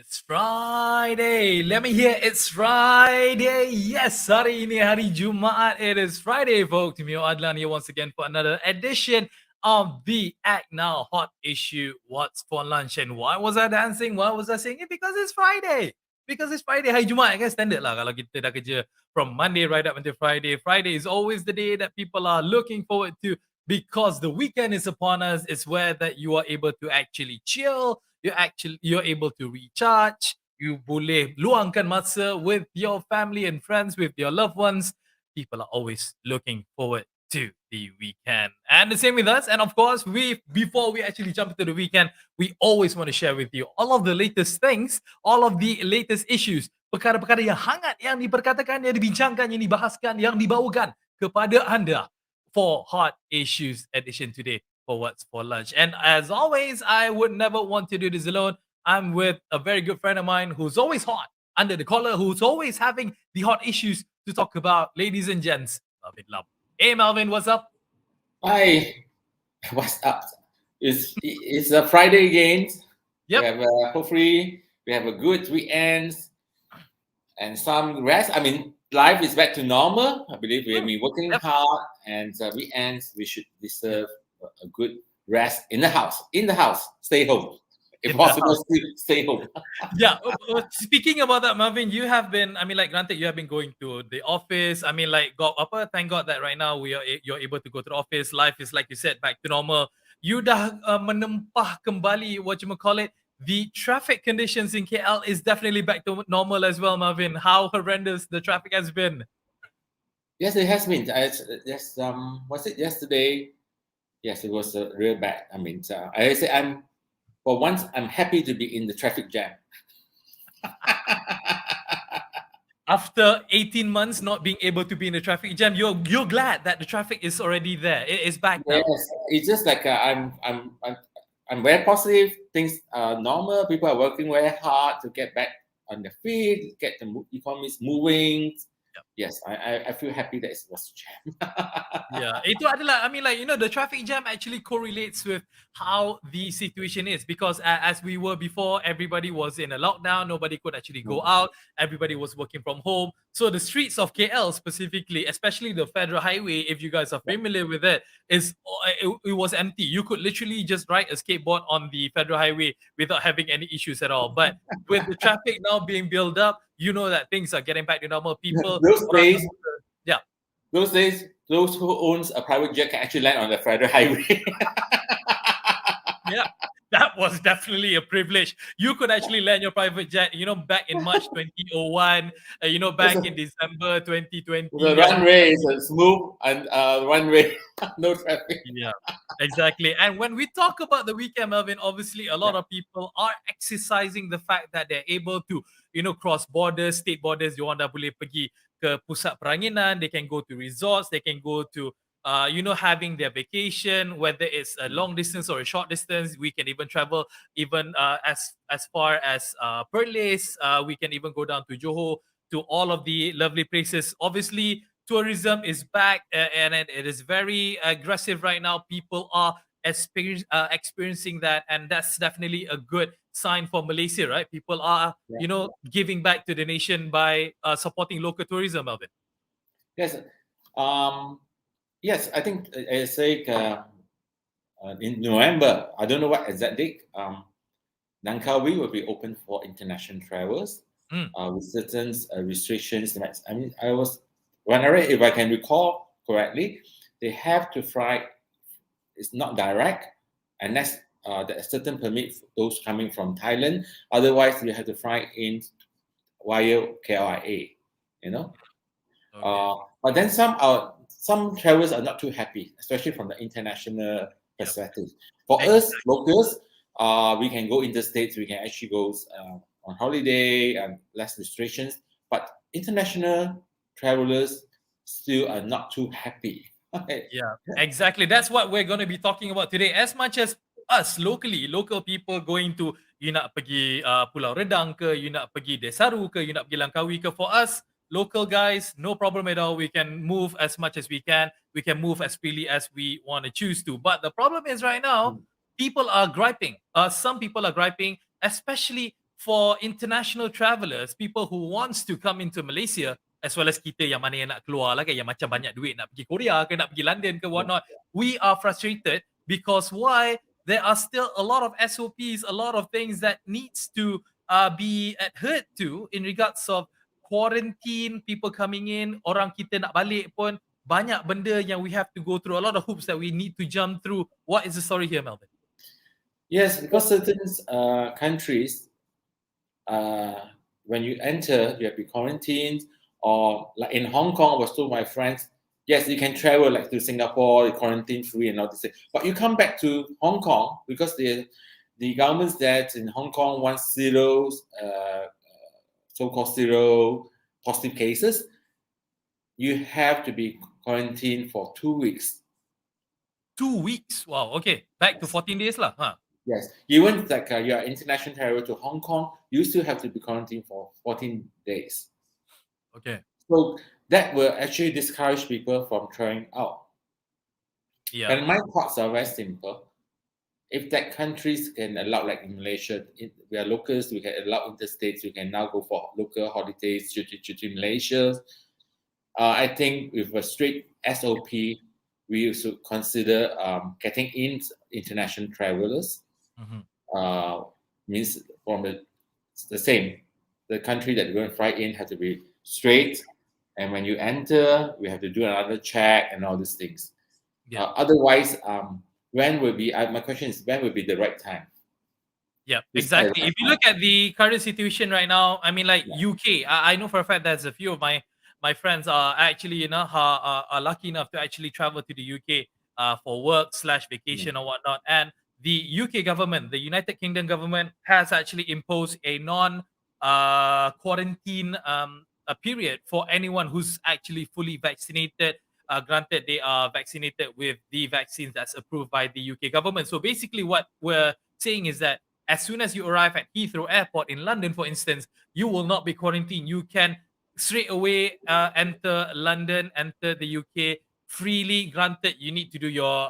It's Friday. Let me hear it's Friday. Yes, hari ini hari Jumaat. It is Friday, folks. Mio Adlan here once again for another edition of the ACTnow Hot Issue. What's for lunch? And why was I dancing? Why was I singing? Because it's Friday. Because it's Friday. Hari Jumaat kan standard lah kalau kita dah kerja from Monday right up until Friday. Friday is always the day that people are looking forward to because the weekend is upon us. It's where that you are able to actually chill. You're able to recharge. You boleh luangkan masa with your family and friends, with your loved ones. People are always looking forward to the weekend. And the same with us. And of course, before we actually jump into the weekend, we always want to share with you all of the latest things, all of the latest issues, perkara-perkara yang hangat yang diperkatakan, yang dibincangkan, yang dibahaskan, yang dibawakan kepada anda for Hot Issues edition today for What's for Lunch. And as always, I would never want to do this alone. I'm with a very good friend of mine who's always hot under the collar, who's always having the hot issues to talk about. Ladies and gents, Melvin Love. Hey, Melvin, what's up? Hi, what's up? It's a Friday again. Yep. Hopefully we have a good weekend and some rest. I mean, life is back to normal. I believe we have been working hard, and weekends we should deserve a good rest in the house. Stay home. If possible, stay home. Yeah. Speaking about that, Marvin, you have been, granted, you have been going to the office. Thank God that right now you're able to go to the office. Life is, like you said, back to normal. You dah menempah kembali, the traffic conditions in KL is definitely back to normal as well, Marvin. How horrendous the traffic has been. Yes, it has been. Was it yesterday? Yes, it was real bad. I say for once, I'm happy to be in the traffic jam. After 18 months not being able to be in the traffic jam, you're glad that the traffic is already there. It is back now. Yes, it's just like I'm very positive. Things are normal. People are working very hard to get back on their feet, get the economies moving. Yes, I feel happy that it was jam. Yeah, itu adalah, the traffic jam actually correlates with how the situation is, because as we were before, everybody was in a lockdown, nobody could actually go out, everybody was working from home. So the streets of KL specifically, especially the Federal Highway, if you guys are familiar with it, it was empty. You could literally just ride a skateboard on the Federal Highway without having any issues at all. But with the traffic now being built up, you know that things are getting back to normal. People Those days, those who owns a private jet can actually land on the Federal Highway. Yeah, that was definitely a privilege. You could actually land your private jet, back in March 2001, back in December 2020. The runway is a smooth and runway, no traffic. Yeah, exactly. And when we talk about the weekend, Melvin, obviously a lot of people are exercising the fact that they're able to, cross borders, state borders. Diorang dah boleh pergi ke pusat peranginan. They can go to resorts. They can go to, having their vacation, whether it's a long distance or a short distance. We can even travel even as far as Perlis. We can even go down to Johor, to all of the lovely places. Obviously, tourism is back and it is very aggressive right now. People are experiencing that, and that's definitely a good sign for Malaysia, right? People are, Yeah. giving back to the nation by supporting local tourism, Melvin. Yes. Um, yes, I think I say in November. I don't know what exact date. Langkawi will be open for international travels Mm, with certain restrictions. I mean, if I can recall correctly, they have to fly. It's not direct unless there are certain permit for those coming from Thailand. Otherwise, you have to fly in via KLIA. You know. okay. But then some travelers are not too happy, especially from the international Yep. perspective. For us Exactly. locals, we can go interstates, we can actually go on holiday and less restrictions. But international travelers still are not too happy. Okay. Yeah, exactly. That's what we're going to be talking about today. As much as us locally, local people going to, you nak pergi Pulau Redang ke, you nak pergi Desaru ke, you nak pergi Langkawi ke, for us local guys, no problem at all. We can move as much as we can. We can move as freely as we want to choose to. But the problem is right now, people are griping. Some people are griping, especially for international travelers, people who wants to come into Malaysia, as well as kita yang mana yang nak keluar lah kan, yang macam banyak duit nak pergi Korea ke, nak pergi London ke, whatnot. We are frustrated because why? There are still a lot of SOPs, a lot of things that needs to be adhered to in regards of quarantine, people coming in, orang kita nak balik pun, banyak benda yang we have to go through, a lot of hoops that we need to jump through. What is the story here, Melvin? Yes, because certain countries, when you enter, you have to be quarantined. Or like in Hong Kong, I was told my friends, yes, you can travel like to Singapore, quarantine free and all this. But you come back to Hong Kong because the governments that in Hong Kong wants zero, so-called zero positive cases. You have to be quarantined for 2 weeks. 2 weeks. Wow. Okay. Back to Yes. 14 days lah. Huh? Yes, even like you are international travel to Hong Kong, you still have to be quarantined for 14 days. Okay. So that will actually discourage people from trying out. Yeah. And my thoughts are very simple. If that countries can allow, like in Malaysia, we are locals, we can allow interstates, we can now go for local holidays to Malaysia. I think with a strict SOP, we should consider getting in international travelers. Means from the same, the country that you're going to fly in has to be straight, and when you enter, we have to do another check and all these things. Yeah. Otherwise, when will be? My question is, when will be the right time? Yeah, This exactly. If you look at the current situation right now, I mean, like Yeah. UK, I know for a fact there's a few of my friends are actually, are lucky enough to actually travel to the UK for work slash vacation or whatnot. And the UK government, the United Kingdom government, has actually imposed a non quarantine a period for anyone who's actually fully vaccinated. Granted, they are vaccinated with the vaccines that's approved by the UK government. So basically, what we're saying is that as soon as you arrive at Heathrow Airport in London, for instance, you will not be quarantined. You can straight away enter London, enter the UK freely. Granted, you need to do your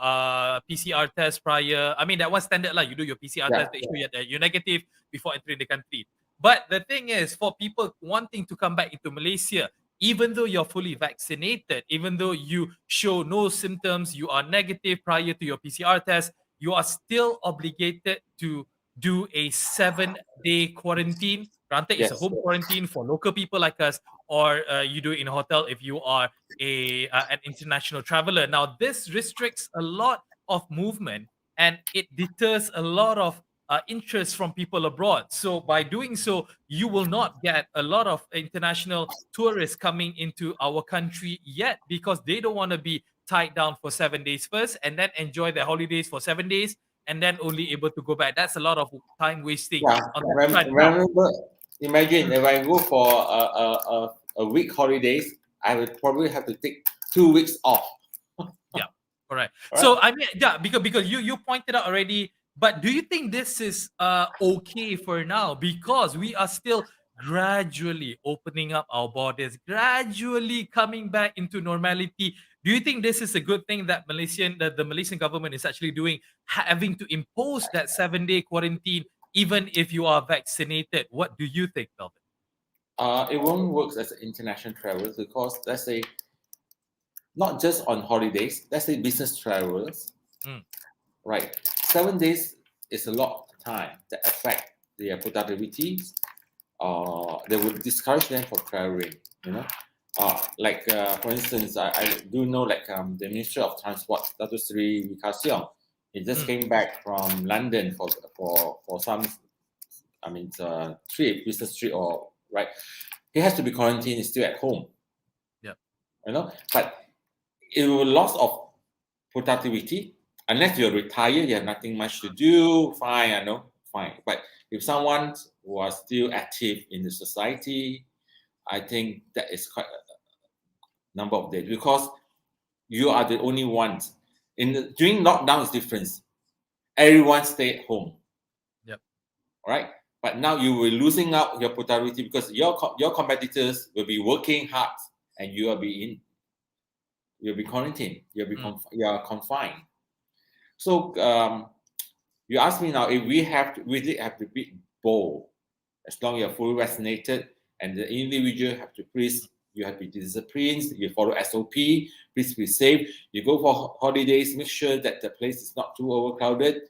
PCR test prior. I mean, that was standard lah. You do your PCR Yeah. test, make sure that you're negative before entering the country. But the thing is, for people wanting to come back into Malaysia, even though you're fully vaccinated, even though you show no symptoms, you are negative prior to your PCR test, you are still obligated to do a 7-day quarantine. Granted, it's a Yes. home quarantine for local people like us, or you do it in a hotel if you are an international traveler. Now, this restricts a lot of movement and it deters a lot of interest from people abroad. So, by doing so, you will not get a lot of international tourists coming into our country yet because they don't want to be tied down for 7 days first and then enjoy their holidays for 7 days and then only able to go back. That's a lot of time wasting Yeah. on that front. Now, Remember, imagine if I go for a week holidays, I would probably have to take 2 weeks off. yeah, correct. Right. So I mean, yeah, because you pointed out already. But do you think this is okay for now? Because we are still gradually opening up our borders, gradually coming back into normality. Do you think this is a good thing that the Malaysian government is actually doing, having to impose that 7-day quarantine even if you are vaccinated? What do you think, Melvin? It won't work as international travelers because let's say not just on holidays. Let's say business travelers, Mm. right? 7 days is a lot of time that affect their productivity. They would discourage them from traveling. You know, for instance, I do know the Minister of Transport, Dr. Sri Vikasiong, he just came back from London for some, trip, business trip, or right. He has to be quarantined. He's still at home. Yeah. You know, but it will loss of productivity unless you're retired. You have nothing much to do. Fine, I know, fine. But if someone was still active in the society, I think that is quite a number of days because you are the only ones. During lockdown is different. Everyone stay at home. Yep. Right? But now you will losing out your productivity because your competitors will be working hard and you'll be quarantined. You are confined. So you ask me now if we really have to be bold, as long as you're fully vaccinated and the individual you have to be disciplined, you follow SOP, please be safe. You go for holidays, make sure that the place is not too overcrowded.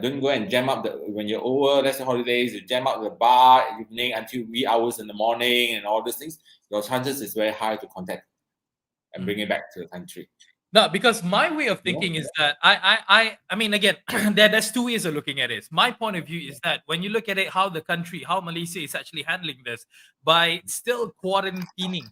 Don't go and jam up when you're over, let's say holidays, you jam up the bar evening until wee hours in the morning and all these things. Your chances is very high to contact and bring it back to the country. No, because my way of thinking is that I mean, again, there's two ways of looking at it. My point of view is that when you look at it, how Malaysia is actually handling this by still quarantine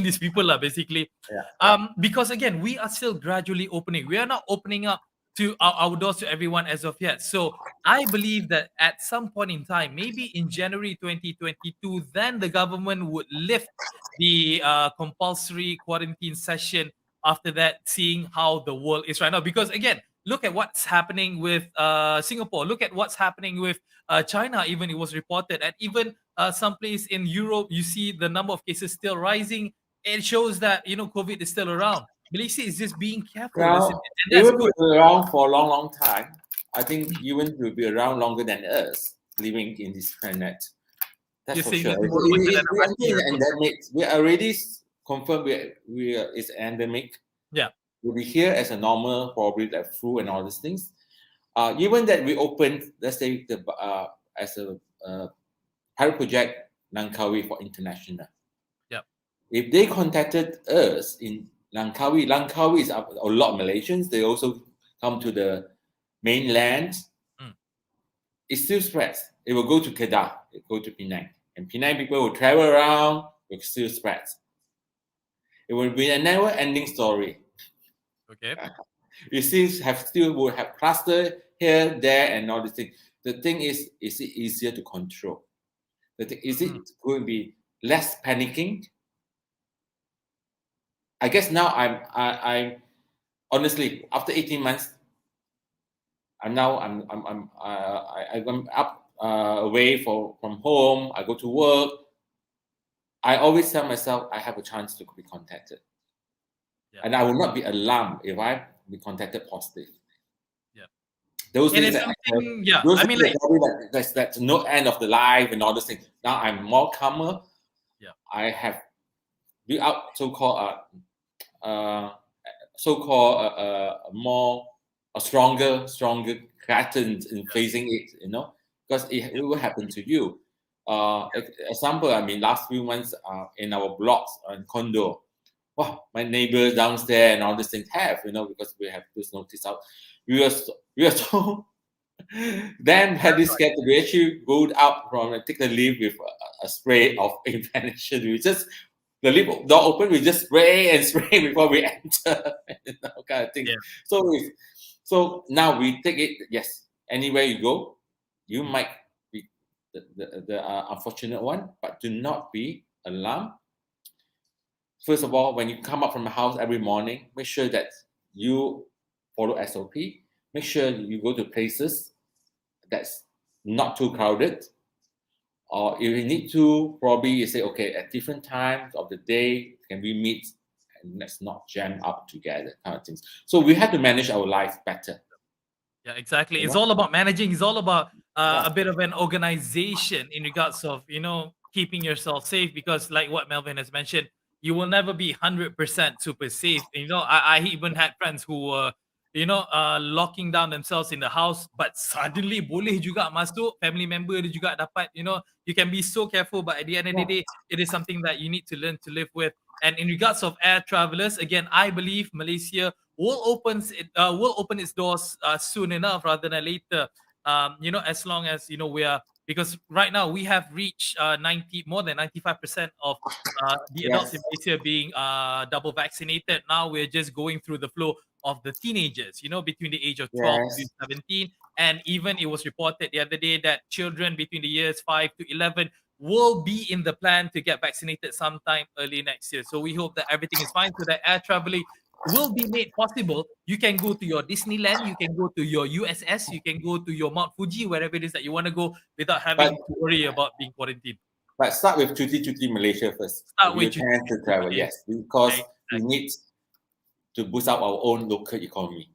these people are basically, Yeah. because again, we are still gradually opening. We are not opening up to our doors to everyone as of yet. So I believe that at some point in time, maybe in January 2022, then the government would lift the compulsory quarantine session after that, seeing how the world is right now. Because again, look at what's happening with Singapore. Look at what's happening with China. Even it was reported, and even someplace in Europe, you see the number of cases still rising. It shows that COVID is still around. Malaysia is just being careful, isn't Well, it? And it that's will good. be around for a long, long time. I think humans will be around longer than us living in this planet. That's You're for saying sure. that tomorrow we could have a We Russian enter an miracle. endemic. We already confirmed it's endemic. Yeah. We'll be here as a normal, probably like flu and all these things. Even that we opened, let's say as a pilot project Langkawi for international. Yeah. If they contacted us in Langkawi is a lot of Malaysians. They also come to the mainland. It still spreads. It will go to Kedah, it will go to Penang, and Penang people will travel around. It still spreads. It will be a never-ending story. Okay. You will have cluster here, there, and all these things. The thing is it easier to control? Is it going to be less panicking? I guess now I'm honestly after 18 months, I'm up away from home. I go to work. I always tell myself I have a chance to be contacted, and I will not be alarmed if I be contacted positive. Yeah. Those And days it's that something, yeah. those I days mean, like, that's no end of the life and all those things. Now I'm more calmer. yeah. I have built up a stronger patterns in facing it, because it will happen to you. Example, I mean, last few months in our blocks and condo, wow, my neighbors downstairs and all these things because we have this notice out. We are so then had this scared to be actually go up take the lift with a spray of vaccination. We just the lift door open, we just spray and spray before we enter, kind of thing. Yeah. So now we take it. Yes, anywhere you go, you might be the unfortunate one, but do not be alarmed. First of all, when you come up from the house every morning, make sure that you follow SOP. Make sure you go to places that's not too crowded. Or if you need to, probably you say, okay, at different times of the day, can we meet and let's not jam up together, kind of things. So we have to manage our life better. Yeah, exactly. You It's know? all about managing. It's all about Yeah. a bit of an organization in regards of keeping yourself safe because, like what Melvin has mentioned, you will never be 100% super safe. I even had friends who were locking down themselves in the house, but suddenly boleh juga masuk family member dia juga dapat. You can be so careful, but at the end of the Yeah. day, it is something that you need to learn to live with. And in regards of air travelers, again, I believe Malaysia will open its doors soon enough rather than later. As long as we are, because right now we have reached 90 more than 95% of the adults Yes. in Malaysia being double vaccinated. Now we're just going through the flow of the teenagers, between the age of 12 to Yes. 17. And even it was reported the other day that children between the years 5 to 11 will be in the plan to get vaccinated sometime early next year. So we hope that everything is fine so that air traveling will be made possible. You can go to your Disneyland, you can go to your USS, you can go to your Mount Fuji, wherever it is that you want to go without But having to worry about being quarantined. start with Cuti Malaysia first. Start If you with can to travel, Malaysia. yes, because we Exactly. need to boost up our own local economy.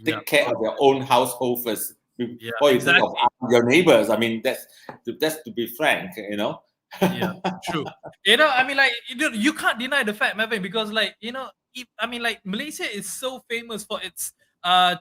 Yeah, Take care of your own household first yeah, before you think of exactly. your neighbors. I mean, that's to be frank, Yeah, true. I mean, like, you can't deny the fact, Melvin, because, like, I mean, like, Malaysia is so famous for its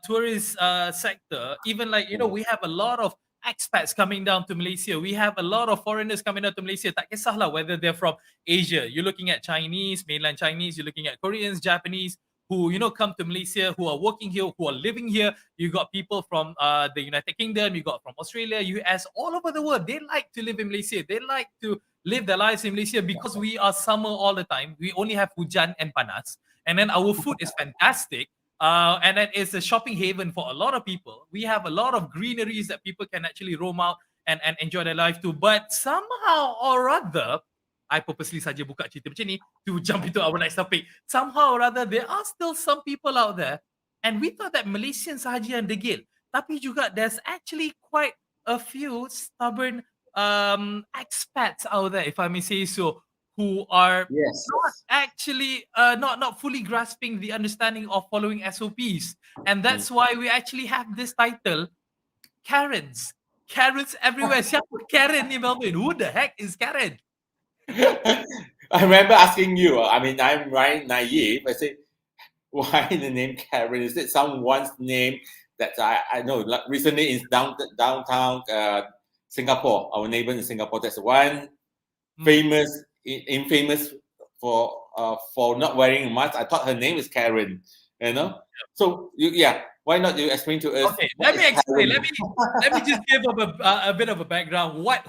tourist sector. Even, like, we have a lot of expats coming down to Malaysia. We have a lot of foreigners coming down to Malaysia. Tak kisahlah whether they're from Asia. You're looking at Chinese, mainland Chinese. You're looking at Koreans, Japanese, who come to Malaysia, who are working here, who are living here. You got people from the United Kingdom. You got from Australia, US, all over the world. They like to live in Malaysia. They like to live their lives in Malaysia because we are summer all the time. We only have hujan and panas, and then our food is fantastic. And then it's a shopping haven for a lot of people. We have a lot of greeneries that people can actually roam out and enjoy their life too. But somehow or other, I purposely saja buka cerita macam ni to jump into our next topic. Somehow or other, there are still some people out there, and we thought that Malaysians sahaja yang degil. Tapi juga there's actually quite a few stubborn expats out there, if I may say so, who are Yes, not yes. actually not fully grasping the understanding of following SOPs. And that's why we actually have this title, Karens. Karens everywhere. Siapa Karen ni, Melvin? Who the heck is Karen? I remember asking you. I mean, I'm right naive. I say, why the name Karen? Is it someone's name that I know? Like recently in downtown Singapore, our neighbor in Singapore, there's one famous, infamous for not wearing a mask. I thought her name is Karen. So why not you explain to us? Okay, let me explain. Let me just give up a bit of a background. What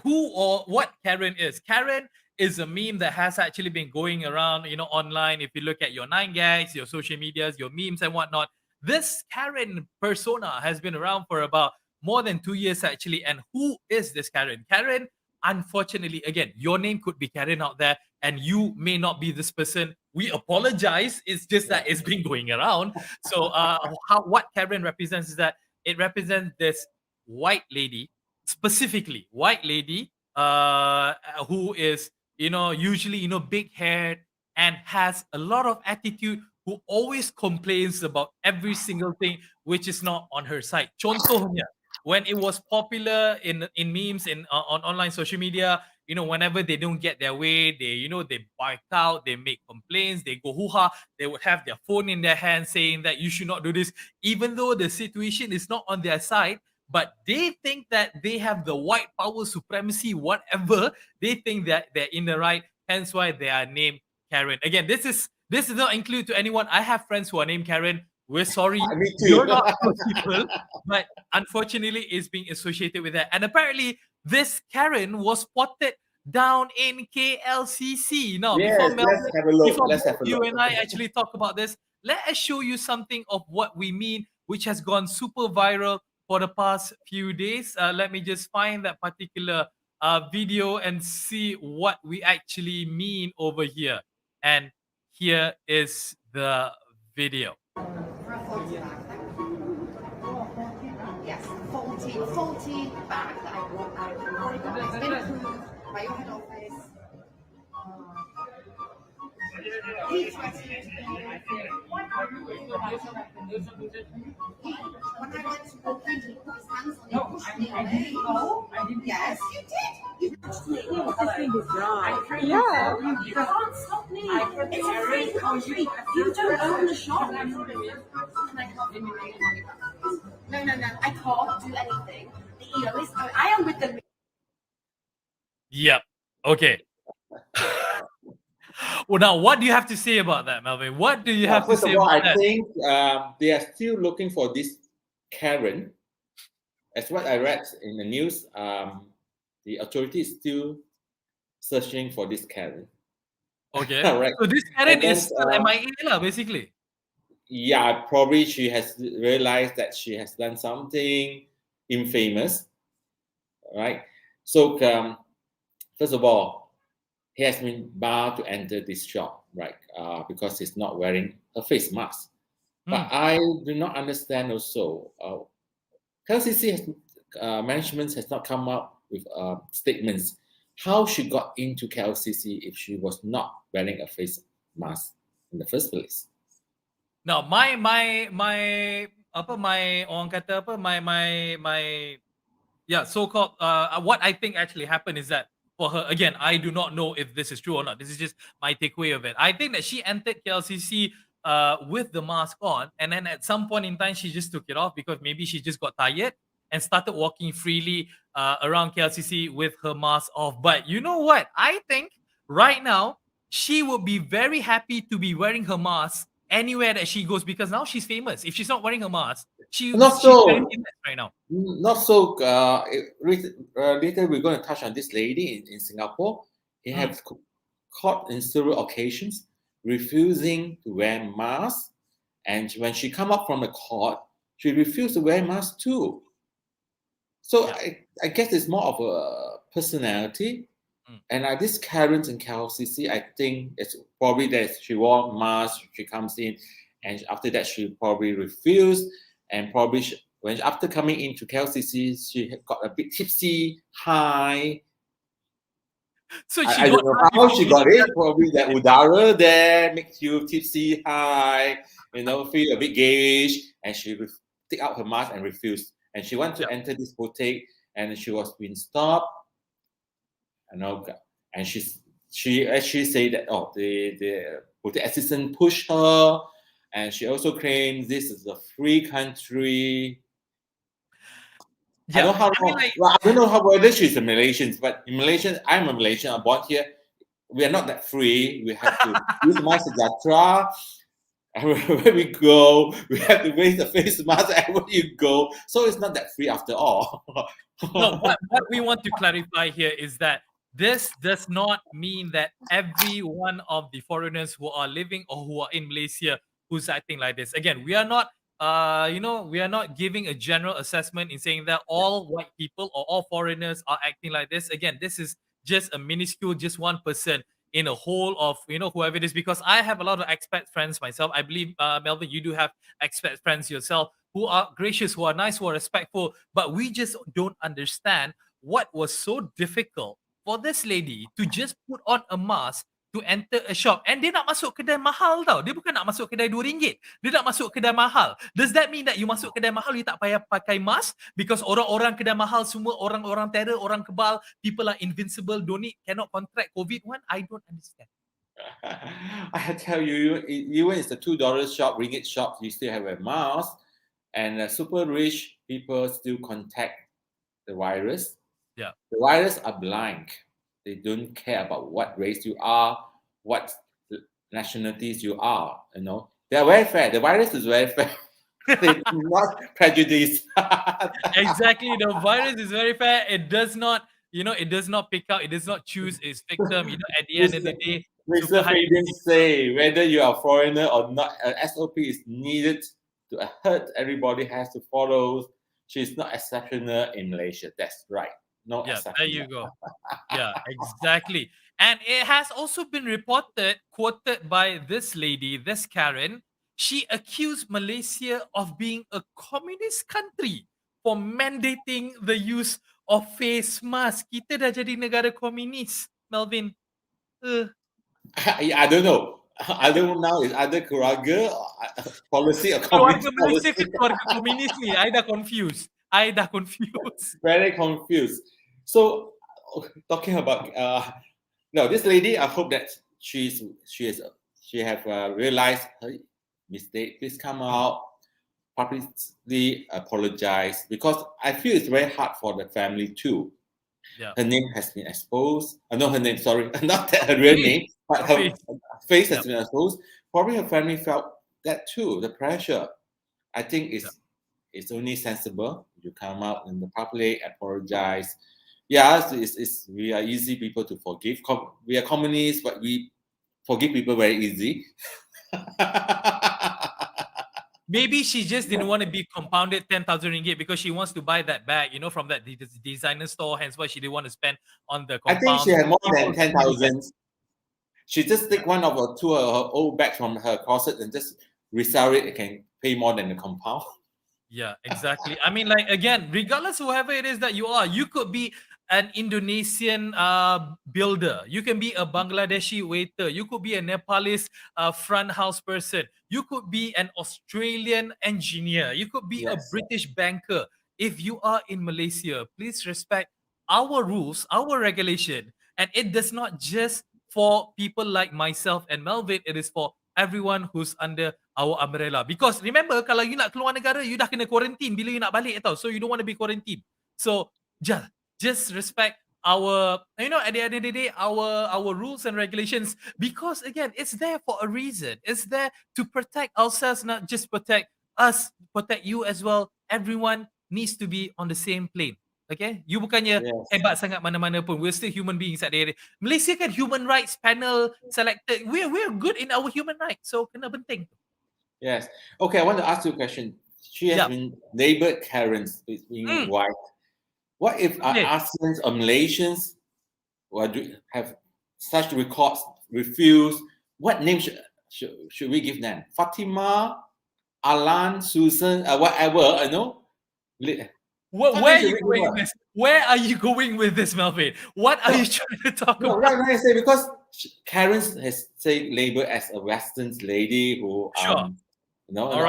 Karen is? Karen is a meme that has actually been going around, online. If you look at your 9gags, your social medias, your memes and whatnot, this Karen persona has been around for about more than 2 years actually. And who is this Karen? Karen, unfortunately, again, your name could be Karen out there, and you may not be this person. We apologize. It's just that it's been going around. So, what Karen represents is that it represents this white lady, specifically white lady, who is usually big haired and has a lot of attitude. Who always complains about every single thing which is not on her side. Contohnya, when it was popular in memes on online social media, whenever they don't get their way, they bark out, they make complaints, they go hoo-ha, they would have their phone in their hand saying that you should not do this, even though the situation is not on their side. But they think that they have the white power supremacy, whatever. They think that they're in the right, hence why they are named Karen. Again, this is not include to anyone. I have friends who are named Karen. We're sorry, Me too. you're not those people, but unfortunately, it's being associated with that. And apparently, this Karen was spotted down in KLCC. Now, Yes, before let's have a look. before Let's have a you look. and I actually talk about this, let us show you something of what we mean, which has gone super viral for the past few days. Let me just find that particular video and see what we actually mean over here. And here is the video. Yes, faulty bag that I brought out. It's been approved by your head office. He's ready to go. When I went to walk in, he put his hands on me, pushed me away. Yes, you did. You pushed me. Yeah. You can't stop me. It's a free country. You don't own the shop. And I can't give you any money back. No. I can't do anything. I am with the. Yep. Okay. Well, now what do you have to say about that, Melvin? What do you have to First say of all, about I that? think they are still looking for this Karen. As what I read in the news, the authorities still searching for this Karen. Okay. Right. So this Karen And then, is still MIA lah, basically. Yeah, probably she has realized that she has done something infamous, right? So, first of all, he has been barred to enter this shop, right? Because he's not wearing a face mask. But I do not understand also. KLCC has management has not come up with statements how she got into KLCC if she was not wearing a face mask in the first place. Now, my orang kata apa my yeah, so-called what I think actually happened is that for her, again, I do not know if this is true or not. This is just my takeaway of it. I think that she entered KLCC with the mask on, and then at some point in time she just took it off because maybe she just got tired and started walking freely around KLCC with her mask off. But you know what? I think right now she would be very happy to be wearing her mask anywhere that she goes because now she's famous. If she's not wearing her mask, she's very famous right now. Not so. Later, we're going to touch on this lady in Singapore. He has caught in several occasions refusing to wear mask, and when she come up from the court, she refused to wear mask too. So I guess it's more of a personality. And this Karen in KLCC, I think it's probably that she wore mask, she comes in, and after that she probably refused, and probably after coming into KLCC, she got a bit tipsy, high. So I don't know how she got it. Probably that udara there makes you tipsy, high, feel a bit gayish, and she take out her mask and refused. And she wanted to enter this boutique, and she was being stopped. And she actually said that the boutique assistant pushed her, and she also claimed this is a free country. Yeah, I don't know whether she's a Malaysian, but in Malaysia, I'm a Malaysian. I'm born here. We are not that free. We have to use my sejahtera. Wherever we go, we have to wear the face mask wherever you go. So it's not that free after all. No, what we want to clarify here is that this does not mean that every one of the foreigners who are living or who are in Malaysia who's acting like this. Again, we are not we are not giving a general assessment in saying that all white people or all foreigners are acting like this. Again, this is just a minuscule, just 1% in a whole of whoever it is, because I have a lot of expat friends myself. I believe Melvin, you do have expat friends yourself who are gracious, who are nice, who are respectful, but we just don't understand what was so difficult for this lady to just put on a mask to enter a shop. And dia nak masuk kedai mahal tau. Dia bukan nak masuk kedai RM2. Dia nak masuk kedai mahal. Does that mean that you masuk kedai mahal, you tak payah pakai mask? Because orang-orang kedai mahal semua orang-orang terror, orang kebal, people are invincible, cannot contract COVID-1? I don't understand. I tell you, even it's the $2 shop, ringgit shop, you still have a mask. And super rich people still contact the virus. Yeah. The virus are blind. They don't care about what race you are, what nationalities you are. They are very fair. The virus is very fair. They're not prejudiced. Exactly. The virus is very fair. It does not, it does not pick out. It does not choose its victim. At the end of the day, Mr. Fabian say whether you are a foreigner or not, SOP is needed to hurt. Everybody has to follow. She's not exceptional in Malaysia. That's right. No exception. There you go. Yeah, exactly. And it has also been quoted by this lady, this Karen. She accused Malaysia of being a communist country for mandating the use of face mask. Kita dah jadi negara komunis, Melvin. I don't know. I don't know now is either keluarga or policy or Keluarga community Malaysia ke policy. keluarga komunis ni? I dah confused. Very confused. So talking about no, this lady, I hope that she have realized her mistake. Please come out, publicly apologize, because I feel it's very hard for the family too. Yeah. Her name has been exposed. Not her name, sorry, not that her real name, but her face has been exposed. Probably her family felt that too, the pressure. I think it's only sensible you come out in the public, apologize. Yes, we are easy people to forgive. We are communists, but we forgive people very easy. Maybe she just didn't want to be compounded 10,000 ringgit because she wants to buy that bag, from that designer store. Hence why she didn't want to spend on the I think she compound. had more than 10,000. She just take one of her two of her old bags from her closet and just resell it. It can pay more than the compound. Yeah, exactly. I mean, like, again, regardless whoever it is that you are, you could be an Indonesian builder. You can be a Bangladeshi waiter. You could be a Nepalese front house person. You could be an Australian engineer. You could be a Yes. British banker. If you are in Malaysia, please respect our rules, our regulation. And it does not just for people like myself and Melvin, it is for everyone who's under our umbrella. Because remember, kalau you nak keluar negara, you dah kena quarantine bila you nak balik tau. So you don't want to be quarantined. So just respect our, at the end of the day, our rules and regulations. Because again, it's there for a reason. It's there to protect ourselves, not just protect us, protect you as well. Everyone needs to be on the same plane. Okay, you bukannya hebat sangat mana-mana pun. We're still human beings at the end. Malaysia kan human rights panel selected. We're good in our human rights. So kena penting. Yes. Okay, I want to ask you a question. She has been labeled Karens, being white. What if ASEANs or Malaysians have such records refused? What name should we give them? Fatima, Alan, Susan, whatever, I know. Where are you going with this? Where are you going with this, Melvin? What are you trying to talk about? Right, I say because Karen has labeled as a Western lady who all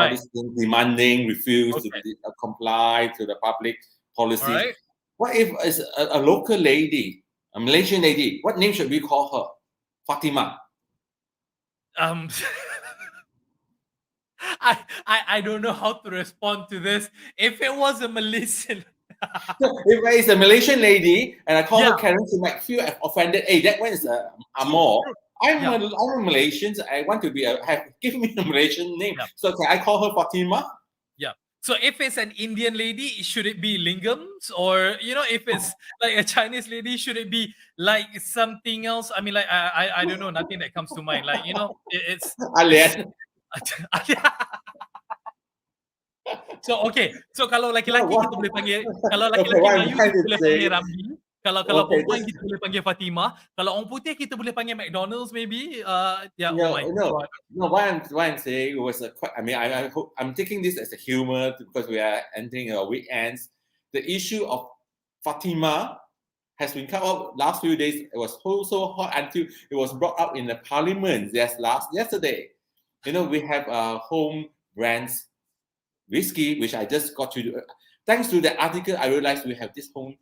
these things, demanding, refuse to comply to the public policies. Right. What if it's a local lady, a Malaysian lady? What name should we call her? Fatima. I don't know how to respond to this. If it was a Malaysian, if it's a Malaysian lady and I call her Karen, she might feel offended. Hey, that one is Amor. I'm a Malaysian. I want to give me a Malaysian name. So can I call her Fatima? Yeah. So if it's an Indian lady, should it be Lingams? Or if it's like a Chinese lady, should it be like something else? I mean, like I don't know, nothing that comes to mind. Like it's Alien. So kalau laki-laki kita boleh panggil, kalau laki-laki Melayu kita boleh panggil Ramli, kalau perempuan kita boleh panggil Fatima, kalau orang putih kita boleh panggil McDonald's maybe. No, why I'm saying it was I'm taking this as a humor because we are entering a weekends. The issue of Fatima has been come up last few days. It was so hot until it was brought up in the parliament yesterday. We have home brands whiskey, which I just got to do. Thanks to the article, I realized we have this home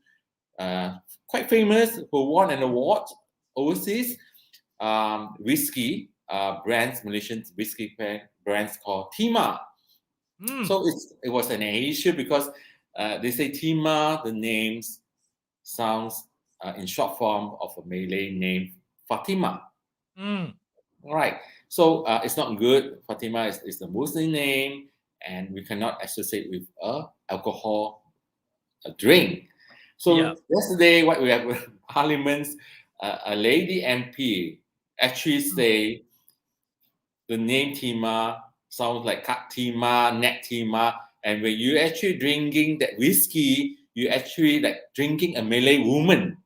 quite famous, who won an award overseas, whiskey brands, Malaysian whiskey brands called Tima. So it was an issue because they say Tima, the names sounds in short form of a Malay name, Fatima. Right. So it's not good. Fatima is the Muslim name, and we cannot associate with alcohol, a drink. So yesterday, what we have parliaments, a lady MP actually say the name Tima sounds like Kat Tima, Net Tima, and when you actually drinking that whiskey, you actually like drinking a Malay woman.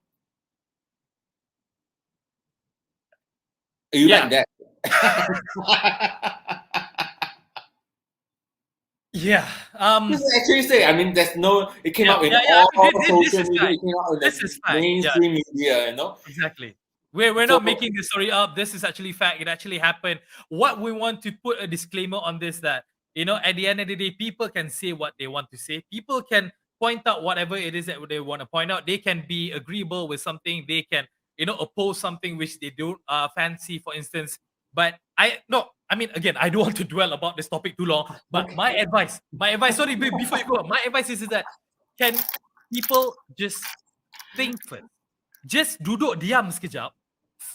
You like that? Actually say, there's no, it came out in all social media, it came out in the mainstream media, Exactly. We're So not making the story up. This is actually fact. It actually happened. What we want to put a disclaimer on this that at the end of the day, people can say what they want to say. People can point out whatever it is that they want to point out. They can be agreeable with something. They can oppose something which they don't fancy, for instance. But I mean, again, I don't want to dwell about this topic too long. But okay. my advice. Sorry, before you go, my advice is that can people just think first? Just duduk diam sekejap,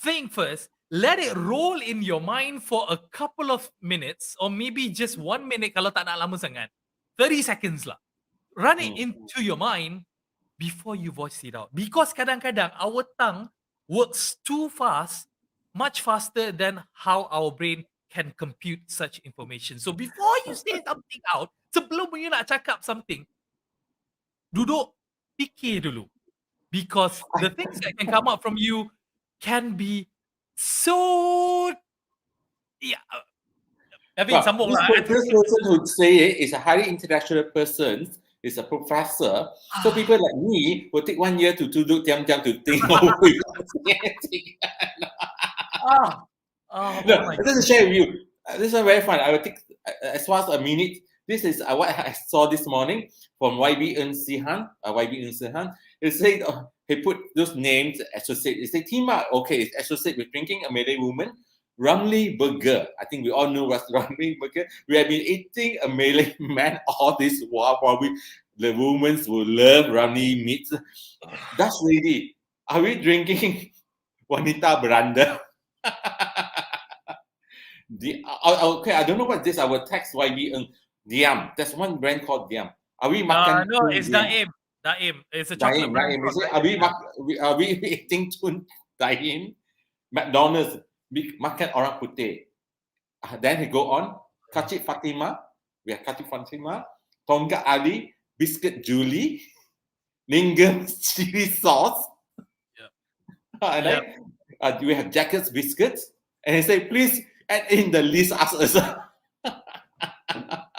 think first, let it roll in your mind for a couple of minutes or maybe just 1 minute kalau tak nak lama sangat. 30 seconds lah. Run it into your mind before you voice it out. Because kadang-kadang our tongue works too fast, much faster than how our brain can compute such information. So before you say something out, sebelum you nak cakap something, duduk fikir dulu. Because the things that can come out from you can be so Naveen, sambung lah. This person who say it is a highly intellectual person, is a professor. So people like me will take 1 year to duduk diam-diam to think over anything. No, just to share with you. This is very fun. I will take as fast a minute. This is what I saw this morning from YB Eun Sihan. He said he put those names associated. He said Tima, okay, it's associated with drinking a Malay woman. Ramly burger. I think we all know what's Ramly burger. We have been eating a Malay man all this while. Probably the women will love Ramly meat. Dutch lady, are we drinking Wanita Beranda? Okay, I don't know what this. I will text YB Diam. There's one brand called Diam. Are we makan? No, it's Daim. Daim. It's a chocolate brand. Are we eating tun Daim? McDonald's makan orang putih. Then he go on. Kacik Fatima. We have Kacik Fatima. Tonggak Ali. Biscuit Julie. Lingam chili sauce. Yeah. And then we have Jackets biscuits. And he say, please add in the list us.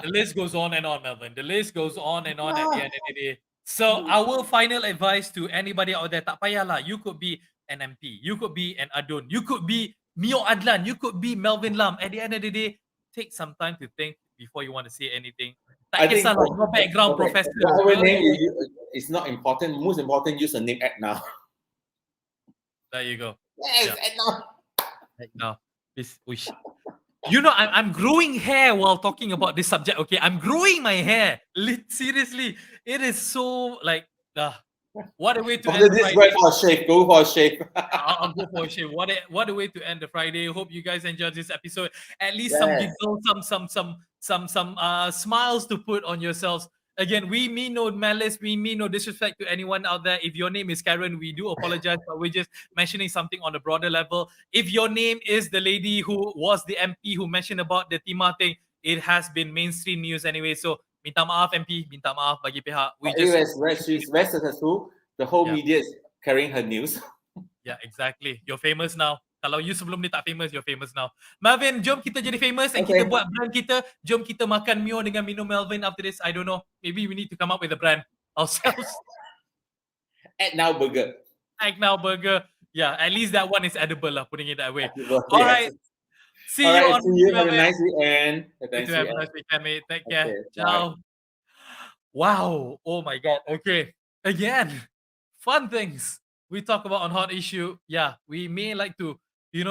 The list goes on and on, Melvin. The list goes on and on at the end of the day. So our final advice to anybody out there, tak payahlah. You could be an MP. You could be an Adun. You could be Mio Adlan. You could be Melvin Lam. At the end of the day, take some time to think before you want to say anything. Tak kisahlah, your background, professor. Our name is not important. Most important, use the name ACTnow. There you go. Yes, ACTnow. ACTnow. I'm growing hair while talking about this subject. Okay, I'm growing my hair. Seriously, it is so like what a way to end the Friday. Go for a shave. I'll go for a shave. What a way to end the Friday. Hope you guys enjoyed this episode. At least some giggles, some smiles to put on yourselves. Again, we mean no malice, we mean no disrespect to anyone out there. If your name is Karen, we do apologize, but we're just mentioning something on a broader level. If your name is the lady who was the MP who mentioned about the Tima thing, it has been mainstream news anyway. So, minta maaf MP, minta maaf bagi pihak. She's very successful. The whole media is carrying her news. Yeah, exactly. You're famous now. Kalau you sebelum ni tak famous, you're famous now. Melvin, jom kita jadi famous and kita buat brand kita. Jom kita makan Mio dengan minum Melvin after this. I don't know. Maybe we need to come up with a brand ourselves. ACTnow Burger. ACTnow Burger. Yeah, at least that one is edible lah, putting it that way. All right. See you on Have a nice weekend. Have a nice weekend, mate. Take care. Ciao. Wow. Oh my God. Okay. Again, fun things we talk about on Hot Issue. Yeah, we may like to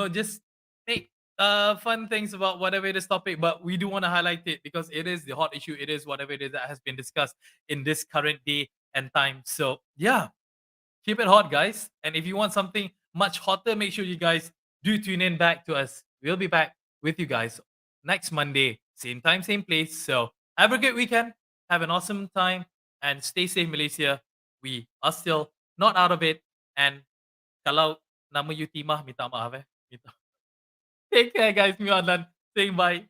just take fun things about whatever it is topic, but we do want to highlight it because it is the hot issue. It is whatever it is that has been discussed in this current day and time. So yeah, keep it hot, guys. And if you want something much hotter, make sure you guys do tune in back to us. We'll be back with you guys next Monday, same time, same place. So have a great weekend. Have an awesome time and stay safe, Malaysia. We are still not out of it. And kalau nama you Timah, minta maaf. Take care, guys. Mio Adlan saying bye.